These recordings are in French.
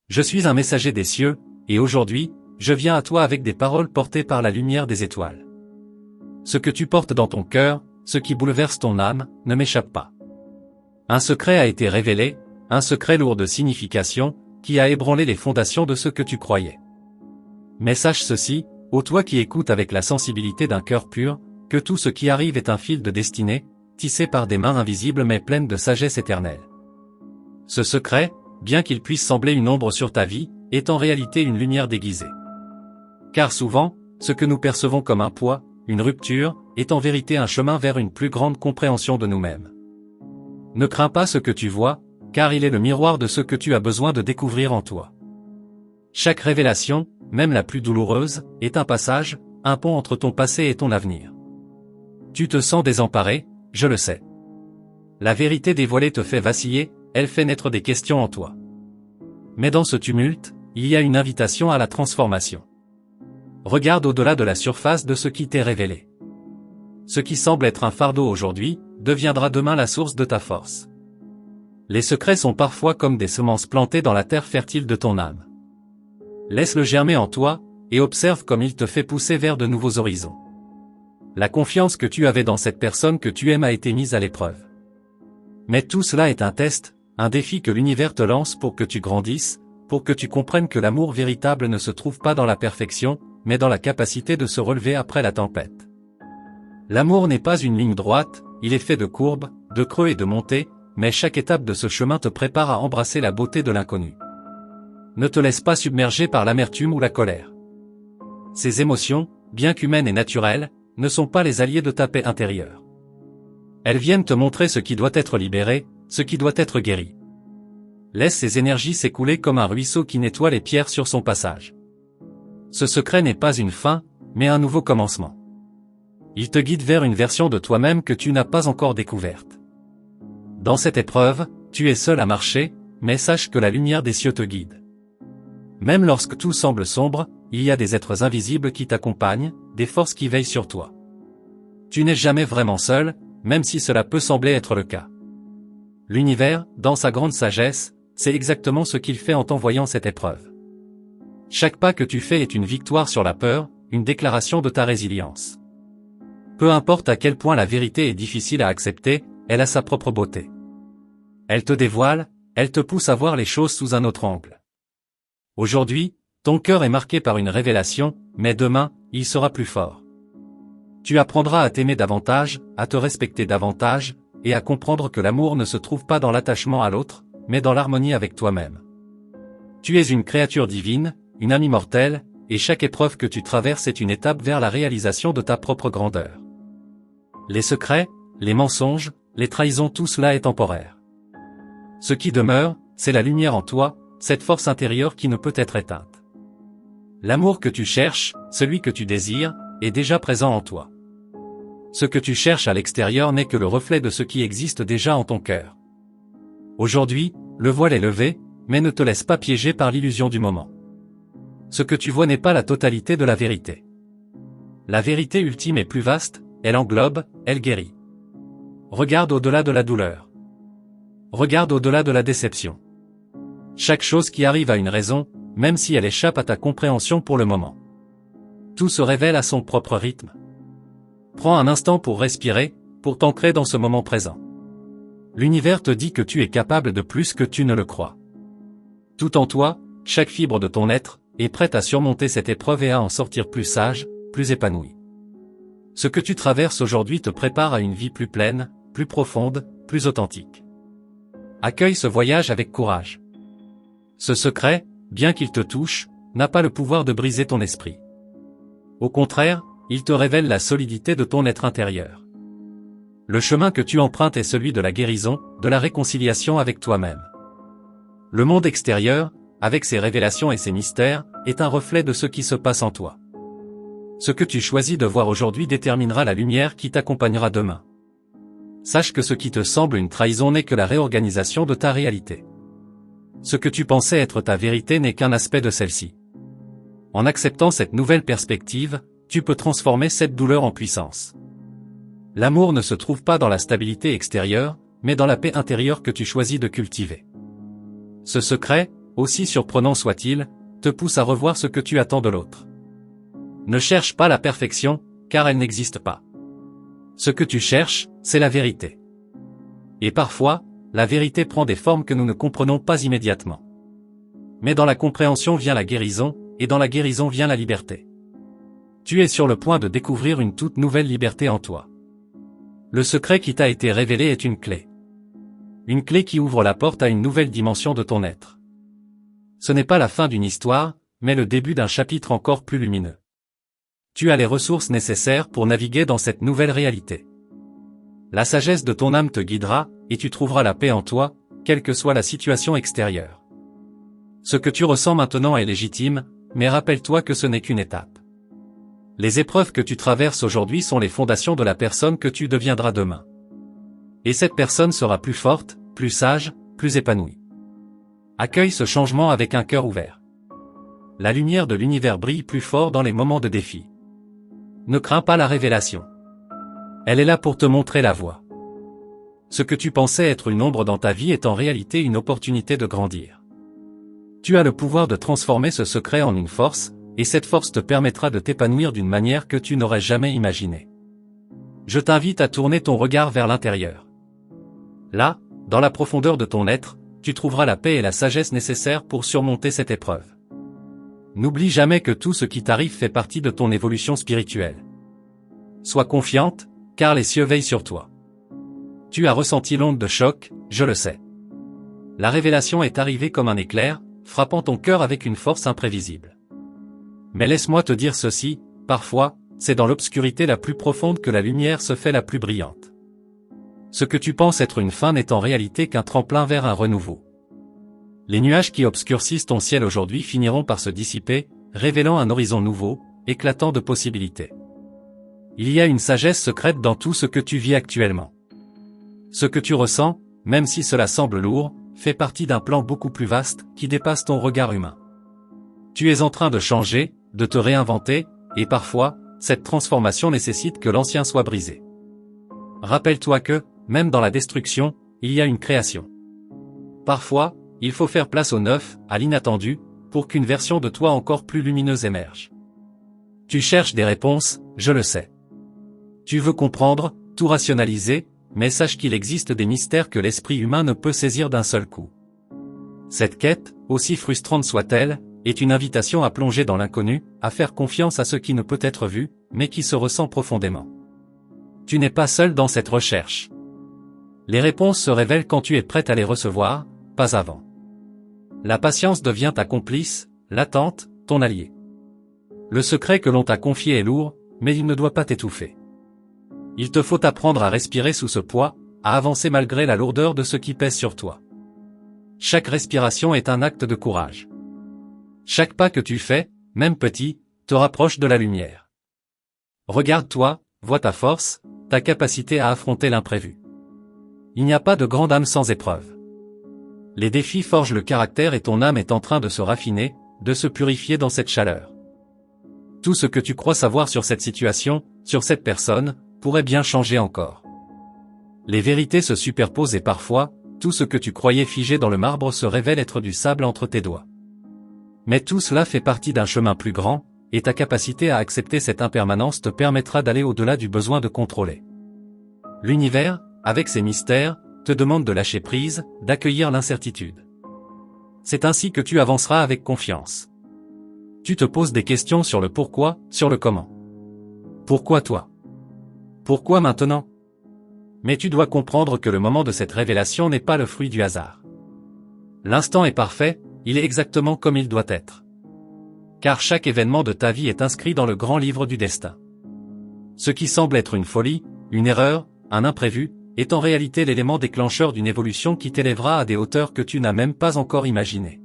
Je suis un messager des cieux, et aujourd'hui, je viens à toi avec des paroles portées par la lumière des étoiles. Ce que tu portes dans ton cœur, ce qui bouleverse ton âme, ne m'échappe pas. Un secret a été révélé, un secret lourd de signification, qui a ébranlé les fondations de ce que tu croyais. Mais sache ceci, ô toi qui écoutes avec la sensibilité d'un cœur pur, que tout ce qui arrive est un fil de destinée, tissé par des mains invisibles mais pleines de sagesse éternelle. Ce secret, bien qu'il puisse sembler une ombre sur ta vie, est en réalité une lumière déguisée. Car souvent, ce que nous percevons comme un poids, une rupture, est en vérité un chemin vers une plus grande compréhension de nous-mêmes. Ne crains pas ce que tu vois, car il est le miroir de ce que tu as besoin de découvrir en toi. Chaque révélation, même la plus douloureuse, est un passage, un pont entre ton passé et ton avenir. Tu te sens désemparé, je le sais. La vérité dévoilée te fait vaciller, elle fait naître des questions en toi. Mais dans ce tumulte, il y a une invitation à la transformation. Regarde au-delà de la surface de ce qui t'est révélé. Ce qui semble être un fardeau aujourd'hui, deviendra demain la source de ta force. Les secrets sont parfois comme des semences plantées dans la terre fertile de ton âme. Laisse-le germer en toi, et observe comme il te fait pousser vers de nouveaux horizons. La confiance que tu avais dans cette personne que tu aimes a été mise à l'épreuve. Mais tout cela est un test, un défi que l'univers te lance pour que tu grandisses, pour que tu comprennes que l'amour véritable ne se trouve pas dans la perfection, mais dans la capacité de se relever après la tempête. L'amour n'est pas une ligne droite, il est fait de courbes, de creux et de montées, mais chaque étape de ce chemin te prépare à embrasser la beauté de l'inconnu. Ne te laisse pas submerger par l'amertume ou la colère. Ces émotions, bien qu'humaines et naturelles, ne sont pas les alliés de ta paix intérieure. Elles viennent te montrer ce qui doit être libéré, ce qui doit être guéri. Laisse ces énergies s'écouler comme un ruisseau qui nettoie les pierres sur son passage. Ce secret n'est pas une fin, mais un nouveau commencement. Il te guide vers une version de toi-même que tu n'as pas encore découverte. Dans cette épreuve, tu es seul à marcher, mais sache que la lumière des cieux te guide. Même lorsque tout semble sombre, il y a des êtres invisibles qui t'accompagnent, des forces qui veillent sur toi. Tu n'es jamais vraiment seul, même si cela peut sembler être le cas. L'univers, dans sa grande sagesse, sait exactement ce qu'il fait en t'envoyant cette épreuve. Chaque pas que tu fais est une victoire sur la peur, une déclaration de ta résilience. Peu importe à quel point la vérité est difficile à accepter, elle a sa propre beauté. Elle te dévoile, elle te pousse à voir les choses sous un autre angle. Aujourd'hui, ton cœur est marqué par une révélation, mais demain, il sera plus fort. Tu apprendras à t'aimer davantage, à te respecter davantage, et à comprendre que l'amour ne se trouve pas dans l'attachement à l'autre, mais dans l'harmonie avec toi-même. Tu es une créature divine, une âme immortelle, et chaque épreuve que tu traverses est une étape vers la réalisation de ta propre grandeur. Les secrets, les mensonges, les trahisons, tout cela est temporaire. Ce qui demeure, c'est la lumière en toi, cette force intérieure qui ne peut être éteinte. L'amour que tu cherches, celui que tu désires, est déjà présent en toi. Ce que tu cherches à l'extérieur n'est que le reflet de ce qui existe déjà en ton cœur. Aujourd'hui, le voile est levé, mais ne te laisse pas piéger par l'illusion du moment. Ce que tu vois n'est pas la totalité de la vérité. La vérité ultime est plus vaste, elle englobe, elle guérit. Regarde au-delà de la douleur. Regarde au-delà de la déception. Chaque chose qui arrive a une raison, même si elle échappe à ta compréhension pour le moment. Tout se révèle à son propre rythme. Prends un instant pour respirer, pour t'ancrer dans ce moment présent. L'univers te dit que tu es capable de plus que tu ne le crois. Tout en toi, chaque fibre de ton être, est prête à surmonter cette épreuve et à en sortir plus sage, plus épanoui. Ce que tu traverses aujourd'hui te prépare à une vie plus pleine, plus profonde, plus authentique. Accueille ce voyage avec courage. Ce secret, bien qu'il te touche, n'a pas le pouvoir de briser ton esprit. Au contraire, il te révèle la solidité de ton être intérieur. Le chemin que tu empruntes est celui de la guérison, de la réconciliation avec toi-même. Le monde extérieur, avec ses révélations et ses mystères, est un reflet de ce qui se passe en toi. Ce que tu choisis de voir aujourd'hui déterminera la lumière qui t'accompagnera demain. Sache que ce qui te semble une trahison n'est que la réorganisation de ta réalité. Ce que tu pensais être ta vérité n'est qu'un aspect de celle-ci. En acceptant cette nouvelle perspective, tu peux transformer cette douleur en puissance. L'amour ne se trouve pas dans la stabilité extérieure, mais dans la paix intérieure que tu choisis de cultiver. Ce secret, aussi surprenant soit-il, te pousse à revoir ce que tu attends de l'autre. Ne cherche pas la perfection, car elle n'existe pas. Ce que tu cherches, c'est la vérité. Et parfois, la vérité prend des formes que nous ne comprenons pas immédiatement. Mais dans la compréhension vient la guérison, et dans la guérison vient la liberté. Tu es sur le point de découvrir une toute nouvelle liberté en toi. Le secret qui t'a été révélé est une clé. Une clé qui ouvre la porte à une nouvelle dimension de ton être. Ce n'est pas la fin d'une histoire, mais le début d'un chapitre encore plus lumineux. Tu as les ressources nécessaires pour naviguer dans cette nouvelle réalité. La sagesse de ton âme te guidera, et tu trouveras la paix en toi, quelle que soit la situation extérieure. Ce que tu ressens maintenant est légitime, mais rappelle-toi que ce n'est qu'une étape. Les épreuves que tu traverses aujourd'hui sont les fondations de la personne que tu deviendras demain. Et cette personne sera plus forte, plus sage, plus épanouie. Accueille ce changement avec un cœur ouvert. La lumière de l'univers brille plus fort dans les moments de défi. Ne crains pas la révélation. Elle est là pour te montrer la voie. Ce que tu pensais être une ombre dans ta vie est en réalité une opportunité de grandir. Tu as le pouvoir de transformer ce secret en une force, et cette force te permettra de t'épanouir d'une manière que tu n'aurais jamais imaginée. Je t'invite à tourner ton regard vers l'intérieur. Là, dans la profondeur de ton être, tu trouveras la paix et la sagesse nécessaires pour surmonter cette épreuve. N'oublie jamais que tout ce qui t'arrive fait partie de ton évolution spirituelle. Sois confiante, car les cieux veillent sur toi. Tu as ressenti l'onde de choc, je le sais. La révélation est arrivée comme un éclair, frappant ton cœur avec une force imprévisible. Mais laisse-moi te dire ceci, parfois, c'est dans l'obscurité la plus profonde que la lumière se fait la plus brillante. Ce que tu penses être une fin n'est en réalité qu'un tremplin vers un renouveau. Les nuages qui obscurcissent ton ciel aujourd'hui finiront par se dissiper, révélant un horizon nouveau, éclatant de possibilités. Il y a une sagesse secrète dans tout ce que tu vis actuellement. Ce que tu ressens, même si cela semble lourd, fait partie d'un plan beaucoup plus vaste, qui dépasse ton regard humain. Tu es en train de changer, de te réinventer, et parfois, cette transformation nécessite que l'ancien soit brisé. Rappelle-toi que, même dans la destruction, il y a une création. Parfois, il faut faire place au neuf, à l'inattendu, pour qu'une version de toi encore plus lumineuse émerge. Tu cherches des réponses, je le sais. Tu veux comprendre, tout rationaliser, mais sache qu'il existe des mystères que l'esprit humain ne peut saisir d'un seul coup. Cette quête, aussi frustrante soit-elle, est une invitation à plonger dans l'inconnu, à faire confiance à ce qui ne peut être vu, mais qui se ressent profondément. Tu n'es pas seul dans cette recherche. Les réponses se révèlent quand tu es prête à les recevoir, pas avant. La patience devient ta complice, l'attente, ton allié. Le secret que l'on t'a confié est lourd, mais il ne doit pas t'étouffer. Il te faut apprendre à respirer sous ce poids, à avancer malgré la lourdeur de ce qui pèse sur toi. Chaque respiration est un acte de courage. Chaque pas que tu fais, même petit, te rapproche de la lumière. Regarde-toi, vois ta force, ta capacité à affronter l'imprévu. Il n'y a pas de grande âme sans épreuve. Les défis forgent le caractère et ton âme est en train de se raffiner, de se purifier dans cette chaleur. Tout ce que tu crois savoir sur cette situation, sur cette personne, pourrait bien changer encore. Les vérités se superposent et parfois, tout ce que tu croyais figé dans le marbre se révèle être du sable entre tes doigts. Mais tout cela fait partie d'un chemin plus grand, et ta capacité à accepter cette impermanence te permettra d'aller au-delà du besoin de contrôler. L'univers, avec ses mystères, te demande de lâcher prise, d'accueillir l'incertitude. C'est ainsi que tu avanceras avec confiance. Tu te poses des questions sur le pourquoi, sur le comment. Pourquoi toi? Pourquoi maintenant? Mais tu dois comprendre que le moment de cette révélation n'est pas le fruit du hasard. L'instant est parfait, il est exactement comme il doit être. Car chaque événement de ta vie est inscrit dans le grand livre du destin. Ce qui semble être une folie, une erreur, un imprévu, est en réalité l'élément déclencheur d'une évolution qui t'élèvera à des hauteurs que tu n'as même pas encore imaginées.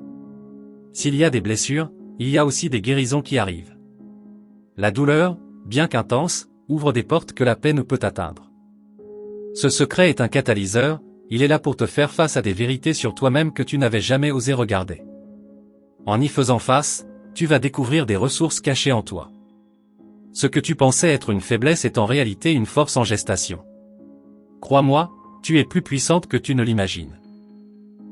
S'il y a des blessures, il y a aussi des guérisons qui arrivent. La douleur, bien qu'intense, ouvre des portes que la paix ne peut atteindre. Ce secret est un catalyseur, il est là pour te faire face à des vérités sur toi-même que tu n'avais jamais osé regarder. En y faisant face, tu vas découvrir des ressources cachées en toi. Ce que tu pensais être une faiblesse est en réalité une force en gestation. Crois-moi, tu es plus puissante que tu ne l'imagines.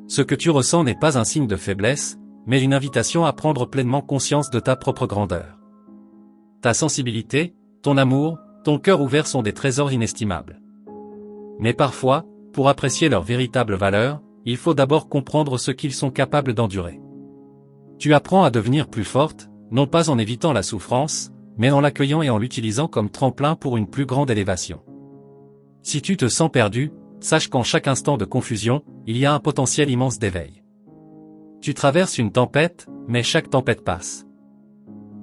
Ce que tu ressens n'est pas un signe de faiblesse, mais une invitation à prendre pleinement conscience de ta propre grandeur. Ta sensibilité, ton amour, ton cœur ouvert sont des trésors inestimables. Mais parfois, pour apprécier leur véritable valeur, il faut d'abord comprendre ce qu'ils sont capables d'endurer. Tu apprends à devenir plus forte, non pas en évitant la souffrance, mais en l'accueillant et en l'utilisant comme tremplin pour une plus grande élévation. Si tu te sens perdu, sache qu'en chaque instant de confusion, il y a un potentiel immense d'éveil. Tu traverses une tempête, mais chaque tempête passe.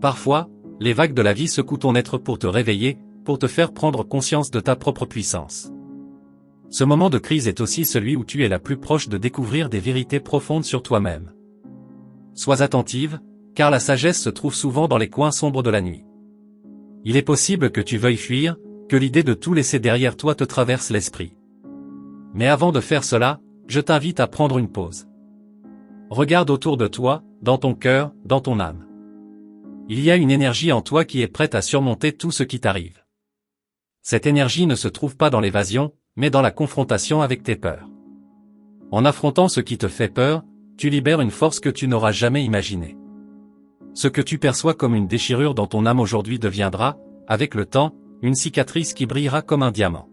Parfois, les vagues de la vie secouent ton être pour te réveiller, pour te faire prendre conscience de ta propre puissance. Ce moment de crise est aussi celui où tu es la plus proche de découvrir des vérités profondes sur toi-même. Sois attentive, car la sagesse se trouve souvent dans les coins sombres de la nuit. Il est possible que tu veuilles fuir, que l'idée de tout laisser derrière toi te traverse l'esprit. Mais avant de faire cela, je t'invite à prendre une pause. Regarde autour de toi, dans ton cœur, dans ton âme. Il y a une énergie en toi qui est prête à surmonter tout ce qui t'arrive. Cette énergie ne se trouve pas dans l'évasion, mais dans la confrontation avec tes peurs. En affrontant ce qui te fait peur, tu libères une force que tu n'auras jamais imaginée. Ce que tu perçois comme une déchirure dans ton âme aujourd'hui deviendra, avec le temps, une cicatrice qui brillera comme un diamant.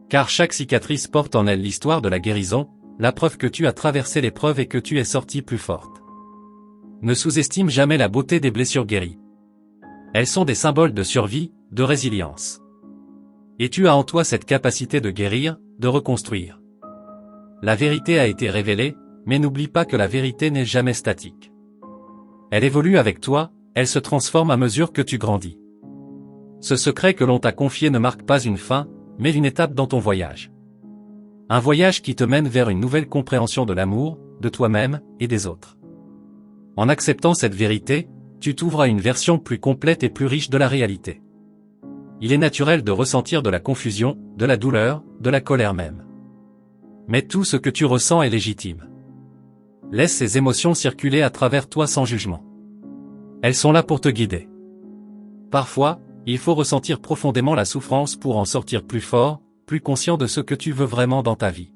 Car chaque cicatrice porte en elle l'histoire de la guérison, la preuve que tu as traversé l'épreuve et que tu es sortie plus forte. Ne sous-estime jamais la beauté des blessures guéries. Elles sont des symboles de survie, de résilience. Et tu as en toi cette capacité de guérir, de reconstruire. La vérité a été révélée, mais n'oublie pas que la vérité n'est jamais statique. Elle évolue avec toi, elle se transforme à mesure que tu grandis. Ce secret que l'on t'a confié ne marque pas une fin, mais une étape dans ton voyage. Un voyage qui te mène vers une nouvelle compréhension de l'amour, de toi-même et des autres. En acceptant cette vérité, tu t'ouvres à une version plus complète et plus riche de la réalité. Il est naturel de ressentir de la confusion, de la douleur, de la colère même. Mais tout ce que tu ressens est légitime. Laisse ces émotions circuler à travers toi sans jugement. Elles sont là pour te guider. Parfois, il faut ressentir profondément la souffrance pour en sortir plus fort, plus conscient de ce que tu veux vraiment dans ta vie.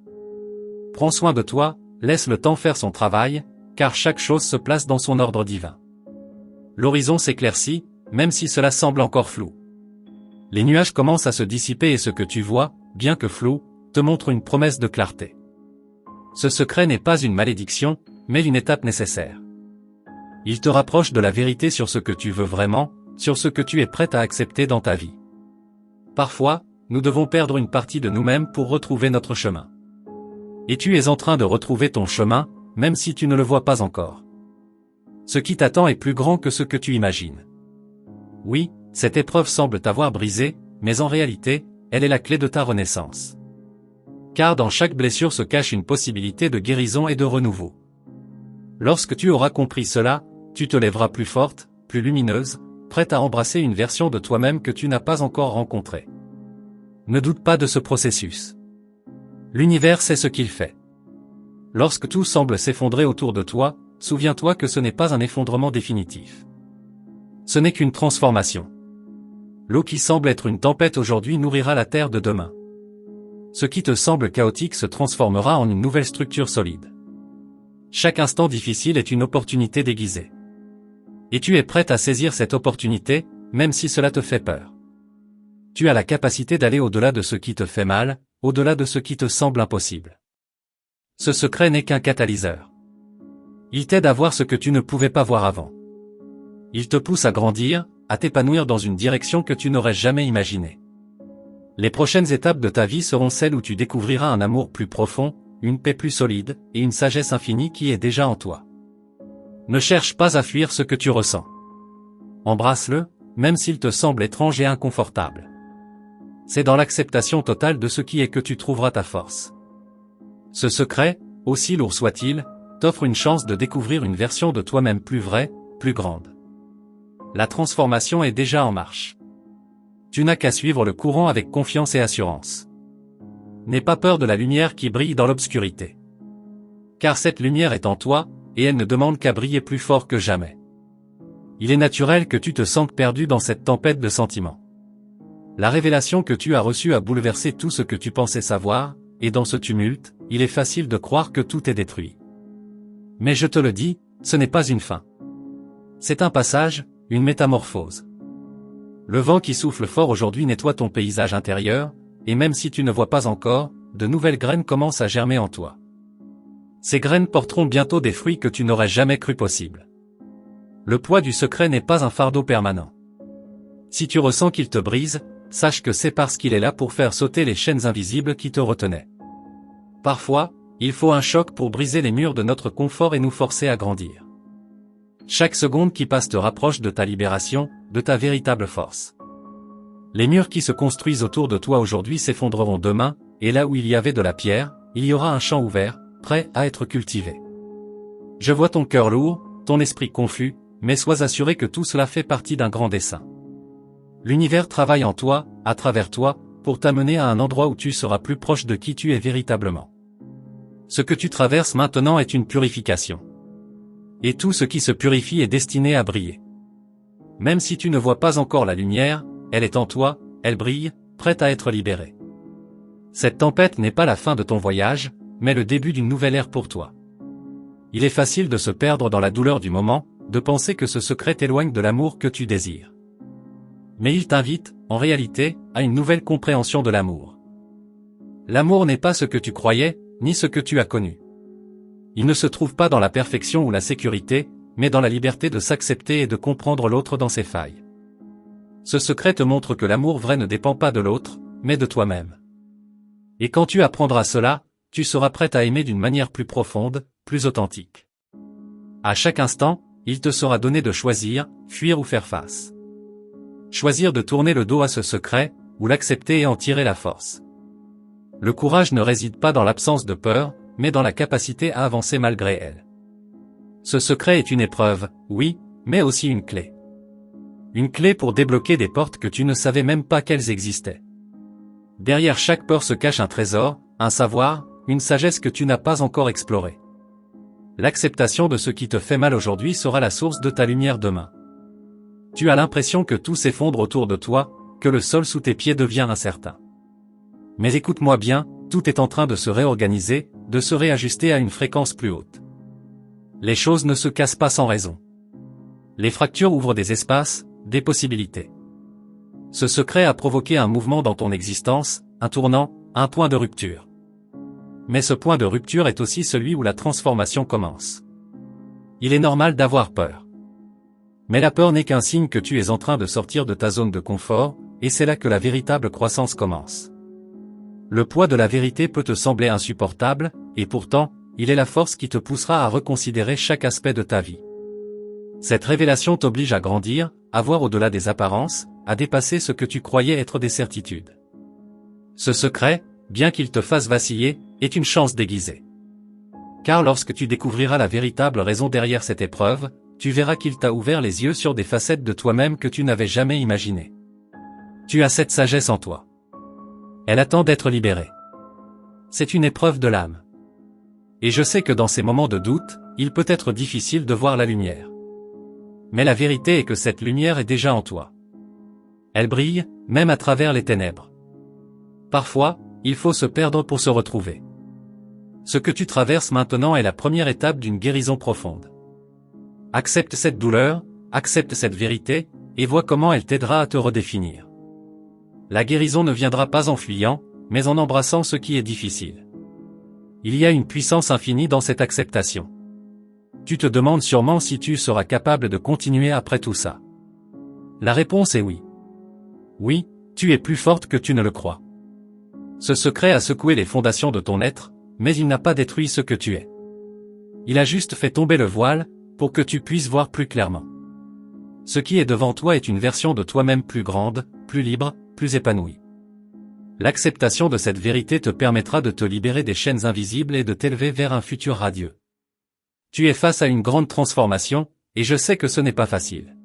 Prends soin de toi, laisse le temps faire son travail, car chaque chose se place dans son ordre divin. L'horizon s'éclaircit, même si cela semble encore flou. Les nuages commencent à se dissiper et ce que tu vois, bien que flou, te montre une promesse de clarté. Ce secret n'est pas une malédiction, mais une étape nécessaire. Il te rapproche de la vérité sur ce que tu veux vraiment, sur ce que tu es prête à accepter dans ta vie. Parfois, nous devons perdre une partie de nous-mêmes pour retrouver notre chemin. Et tu es en train de retrouver ton chemin, même si tu ne le vois pas encore. Ce qui t'attend est plus grand que ce que tu imagines. Oui, cette épreuve semble t'avoir brisé, mais en réalité, elle est la clé de ta renaissance. Car dans chaque blessure se cache une possibilité de guérison et de renouveau. Lorsque tu auras compris cela, tu te lèveras plus forte, plus lumineuse, prête à embrasser une version de toi-même que tu n'as pas encore rencontrée. Ne doute pas de ce processus. L'univers sait ce qu'il fait. Lorsque tout semble s'effondrer autour de toi, souviens-toi que ce n'est pas un effondrement définitif. Ce n'est qu'une transformation. L'eau qui semble être une tempête aujourd'hui nourrira la terre de demain. Ce qui te semble chaotique se transformera en une nouvelle structure solide. Chaque instant difficile est une opportunité déguisée. Et tu es prête à saisir cette opportunité, même si cela te fait peur. Tu as la capacité d'aller au-delà de ce qui te fait mal, au-delà de ce qui te semble impossible. Ce secret n'est qu'un catalyseur. Il t'aide à voir ce que tu ne pouvais pas voir avant. Il te pousse à grandir, à t'épanouir dans une direction que tu n'aurais jamais imaginée. Les prochaines étapes de ta vie seront celles où tu découvriras un amour plus profond, une paix plus solide, et une sagesse infinie qui est déjà en toi. Ne cherche pas à fuir ce que tu ressens. Embrasse-le, même s'il te semble étrange et inconfortable. C'est dans l'acceptation totale de ce qui est que tu trouveras ta force. Ce secret, aussi lourd soit-il, t'offre une chance de découvrir une version de toi-même plus vraie, plus grande. La transformation est déjà en marche. Tu n'as qu'à suivre le courant avec confiance et assurance. N'aie pas peur de la lumière qui brille dans l'obscurité. Car cette lumière est en toi, et elle ne demande qu'à briller plus fort que jamais. Il est naturel que tu te sentes perdu dans cette tempête de sentiments. La révélation que tu as reçue a bouleversé tout ce que tu pensais savoir, et dans ce tumulte, il est facile de croire que tout est détruit. Mais je te le dis, ce n'est pas une fin. C'est un passage, une métamorphose. Le vent qui souffle fort aujourd'hui nettoie ton paysage intérieur, et même si tu ne vois pas encore, de nouvelles graines commencent à germer en toi. Ces graines porteront bientôt des fruits que tu n'aurais jamais cru possible. Le poids du secret n'est pas un fardeau permanent. Si tu ressens qu'il te brise, sache que c'est parce qu'il est là pour faire sauter les chaînes invisibles qui te retenaient. Parfois, il faut un choc pour briser les murs de notre confort et nous forcer à grandir. Chaque seconde qui passe te rapproche de ta libération, de ta véritable force. Les murs qui se construisent autour de toi aujourd'hui s'effondreront demain, et là où il y avait de la pierre, il y aura un champ ouvert, prêt à être cultivé. Je vois ton cœur lourd, ton esprit confus, mais sois assuré que tout cela fait partie d'un grand dessein. L'univers travaille en toi, à travers toi, pour t'amener à un endroit où tu seras plus proche de qui tu es véritablement. Ce que tu traverses maintenant est une purification. Et tout ce qui se purifie est destiné à briller. Même si tu ne vois pas encore la lumière, elle est en toi, elle brille, prête à être libérée. Cette tempête n'est pas la fin de ton voyage, mais le début d'une nouvelle ère pour toi. Il est facile de se perdre dans la douleur du moment, de penser que ce secret t'éloigne de l'amour que tu désires. Mais il t'invite, en réalité, à une nouvelle compréhension de l'amour. L'amour n'est pas ce que tu croyais, ni ce que tu as connu. Il ne se trouve pas dans la perfection ou la sécurité, mais dans la liberté de s'accepter et de comprendre l'autre dans ses failles. Ce secret te montre que l'amour vrai ne dépend pas de l'autre, mais de toi-même. Et quand tu apprendras cela, tu seras prêt à aimer d'une manière plus profonde, plus authentique. À chaque instant, il te sera donné de choisir, fuir ou faire face. Choisir de tourner le dos à ce secret, ou l'accepter et en tirer la force. Le courage ne réside pas dans l'absence de peur, mais dans la capacité à avancer malgré elle. Ce secret est une épreuve, oui, mais aussi une clé. Une clé pour débloquer des portes que tu ne savais même pas qu'elles existaient. Derrière chaque peur se cache un trésor, un savoir, une sagesse que tu n'as pas encore explorée. L'acceptation de ce qui te fait mal aujourd'hui sera la source de ta lumière demain. Tu as l'impression que tout s'effondre autour de toi, que le sol sous tes pieds devient incertain. Mais écoute-moi bien, tout est en train de se réorganiser, de se réajuster à une fréquence plus haute. Les choses ne se cassent pas sans raison. Les fractures ouvrent des espaces, des possibilités. Ce secret a provoqué un mouvement dans ton existence, un tournant, un point de rupture. Mais ce point de rupture est aussi celui où la transformation commence. Il est normal d'avoir peur. Mais la peur n'est qu'un signe que tu es en train de sortir de ta zone de confort, et c'est là que la véritable croissance commence. Le poids de la vérité peut te sembler insupportable, et pourtant, il est la force qui te poussera à reconsidérer chaque aspect de ta vie. Cette révélation t'oblige à grandir, à voir au-delà des apparences, à dépasser ce que tu croyais être des certitudes. Ce secret, bien qu'il te fasse vaciller, est une chance déguisée. Car lorsque tu découvriras la véritable raison derrière cette épreuve, tu verras qu'il t'a ouvert les yeux sur des facettes de toi-même que tu n'avais jamais imaginées. Tu as cette sagesse en toi. Elle attend d'être libérée. C'est une épreuve de l'âme. Et je sais que dans ces moments de doute, il peut être difficile de voir la lumière. Mais la vérité est que cette lumière est déjà en toi. Elle brille, même à travers les ténèbres. Parfois, il faut se perdre pour se retrouver. Ce que tu traverses maintenant est la première étape d'une guérison profonde. Accepte cette douleur, accepte cette vérité, et vois comment elle t'aidera à te redéfinir. La guérison ne viendra pas en fuyant, mais en embrassant ce qui est difficile. Il y a une puissance infinie dans cette acceptation. Tu te demandes sûrement si tu seras capable de continuer après tout ça. La réponse est oui. Oui, tu es plus forte que tu ne le crois. Ce secret a secoué les fondations de ton être, mais il n'a pas détruit ce que tu es. Il a juste fait tomber le voile, pour que tu puisses voir plus clairement. Ce qui est devant toi est une version de toi-même plus grande, plus libre, plus épanouie. L'acceptation de cette vérité te permettra de te libérer des chaînes invisibles et de t'élever vers un futur radieux. Tu es face à une grande transformation, et je sais que ce n'est pas facile.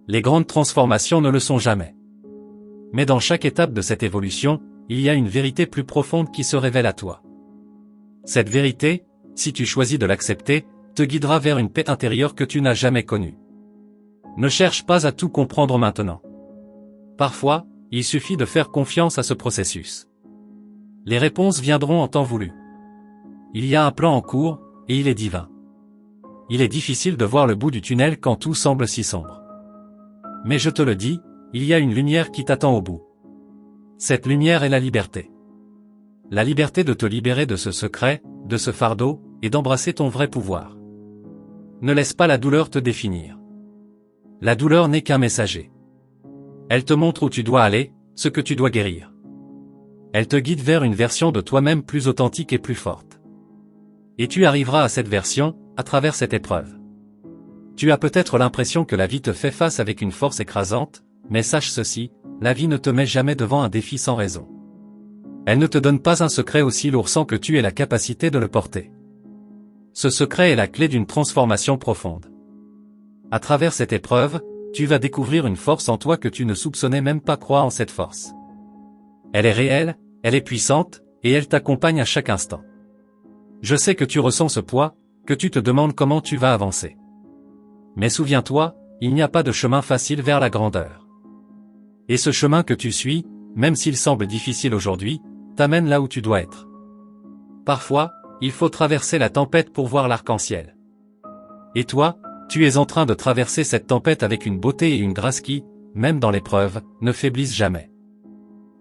Les grandes transformations ne le sont jamais. Mais dans chaque étape de cette évolution, il y a une vérité plus profonde qui se révèle à toi. Cette vérité, si tu choisis de l'accepter, te guidera vers une paix intérieure que tu n'as jamais connue. Ne cherche pas à tout comprendre maintenant. Parfois, il suffit de faire confiance à ce processus. Les réponses viendront en temps voulu. Il y a un plan en cours, et il est divin. il est difficile de voir le bout du tunnel quand tout semble si sombre. Mais je te le dis, il y a une lumière qui t'attend au bout. Cette lumière est la liberté. La liberté de te libérer de ce secret, de ce fardeau, et d'embrasser ton vrai pouvoir. Ne laisse pas la douleur te définir. La douleur n'est qu'un messager. Elle te montre où tu dois aller, ce que tu dois guérir. Elle te guide vers une version de toi-même plus authentique et plus forte. Et tu arriveras à cette version, à travers cette épreuve. Tu as peut-être l'impression que la vie te fait face avec une force écrasante, mais sache ceci, la vie ne te met jamais devant un défi sans raison. Elle ne te donne pas un secret aussi lourd sans que tu aies la capacité de le porter. Ce secret est la clé d'une transformation profonde. À travers cette épreuve, tu vas découvrir une force en toi que tu ne soupçonnais même pas croire en cette force. Elle est réelle, elle est puissante, et elle t'accompagne à chaque instant. Je sais que tu ressens ce poids, que tu te demandes comment tu vas avancer. Mais souviens-toi, il n'y a pas de chemin facile vers la grandeur. Et ce chemin que tu suis, même s'il semble difficile aujourd'hui, t'amène là où tu dois être. Parfois, il faut traverser la tempête pour voir l'arc-en-ciel. Et toi, tu es en train de traverser cette tempête avec une beauté et une grâce qui, même dans l'épreuve, ne faiblissent jamais.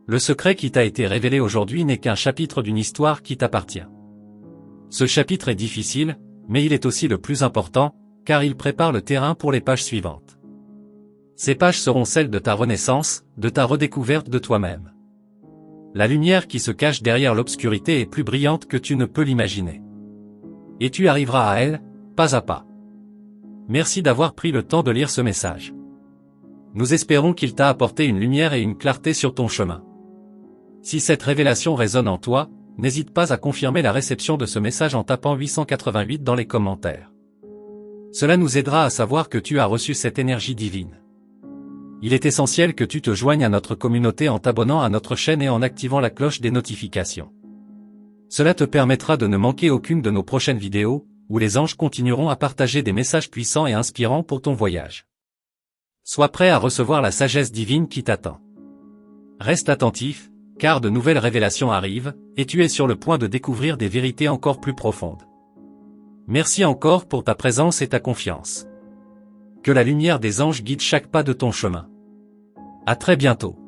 Le secret qui t'a été révélé aujourd'hui n'est qu'un chapitre d'une histoire qui t'appartient. Ce chapitre est difficile, mais il est aussi le plus important, car il prépare le terrain pour les pages suivantes. Ces pages seront celles de ta renaissance, de ta redécouverte de toi-même. La lumière qui se cache derrière l'obscurité est plus brillante que tu ne peux l'imaginer. Et tu arriveras à elle, pas à pas. Merci d'avoir pris le temps de lire ce message. Nous espérons qu'il t'a apporté une lumière et une clarté sur ton chemin. Si cette révélation résonne en toi, n'hésite pas à confirmer la réception de ce message en tapant 888 dans les commentaires. Cela nous aidera à savoir que tu as reçu cette énergie divine. Il est essentiel que tu te joignes à notre communauté en t'abonnant à notre chaîne et en activant la cloche des notifications. Cela te permettra de ne manquer aucune de nos prochaines vidéos, où les anges continueront à partager des messages puissants et inspirants pour ton voyage. Sois prêt à recevoir la sagesse divine qui t'attend. Reste attentif, car de nouvelles révélations arrivent, et tu es sur le point de découvrir des vérités encore plus profondes. Merci encore pour ta présence et ta confiance. Que la lumière des anges guide chaque pas de ton chemin. À très bientôt.